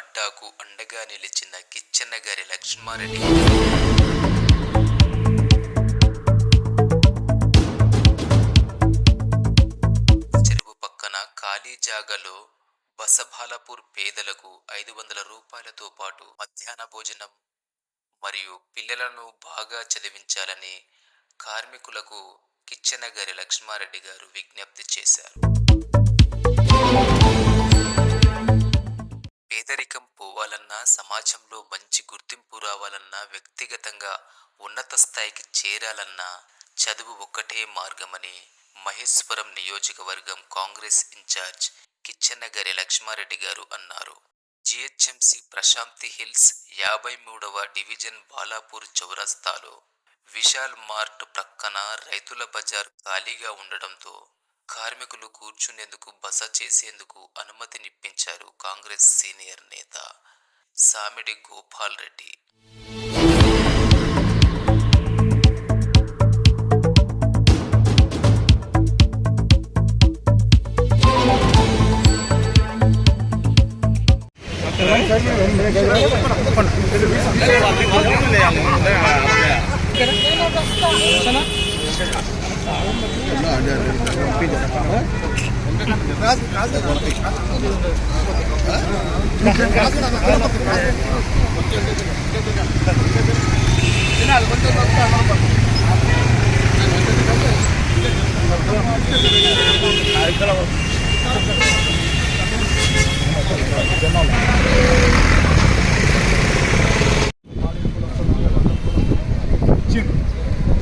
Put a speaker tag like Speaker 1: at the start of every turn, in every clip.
Speaker 1: అడ్డాకు అండగా నిలిచిన కిచ్చెన్నగారి లక్ష్మారెడ్డి చెరువు పక్కన ఖాళీ జాగాలో బసభాలపూర్ పేదలకు 500 రూపాయలతో పాటు మధ్యాహ్న భోజనం మరియు పిల్లలను బాగా చదివించాలని కార్మికులకు కిచ్చెన్నగారి లక్ష్మారెడ్డి గారు విజ్ఞప్తి చేశారు. పేదరికం పోవాలన్నా, సమాజంలో మంచి గుర్తింపు రావాలన్నా, వ్యక్తిగతంగా ఉన్నత స్థాయికి చేరాలన్నా చదువు ఒక్కటే మార్గమని మహేశ్వరం నియోజకవర్గం కాంగ్రెస్ ఇన్ఛార్జ్ కిచ్చెన్నగారి లక్ష్మారెడ్డి గారు అన్నారు. జిహెచ్ఎంసి ప్రశాంతి హిల్స్ 53వ డివిజన్ బాలాపూర్ చౌరస్తాలో విశాల్ మార్ట్ ప్రక్కన రైతుల బజార్ ఖాళీగా ఉండడంతో కార్మికులు కూర్చునేందుకు బస చేసేందుకు అనుమతినిప్పించారు కాంగ్రెస్ సీనియర్ నేత సామిడి గోపాల్ రెడ్డి.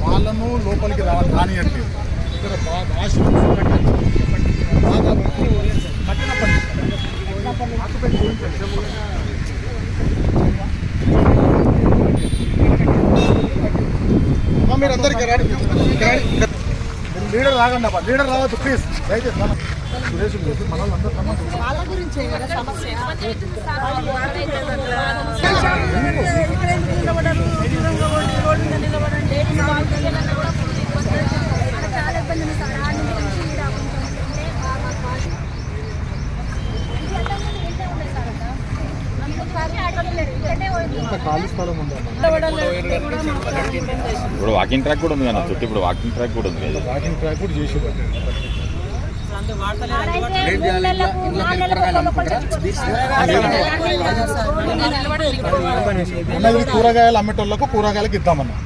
Speaker 2: వాళ్ళను లోపలికి రానియట్లేదు. ఇక్కడ మీరు అందరికీ లీడర్ రాగండి అబ్బా, లీడర్ రావచ్చు ప్లీజ్ దయచేసి.
Speaker 3: వాళ్ళ గురించి సమస్య చాలా ఇబ్బంది
Speaker 2: ఖాళీ స్థలం ఉంది.
Speaker 4: ఇప్పుడు వాకింగ్ ట్రాక్ కూడా ఉంది కదా చుట్టూ, ఇప్పుడు వాకింగ్ ట్రాక్ కూడా ఉంది కదా,
Speaker 2: వాకింగ్ ట్రాక్ కూడా చేసి కూరగాయలు అమ్మేటోళ్ళకు కూరగాయలకు ఇద్దామన్నా.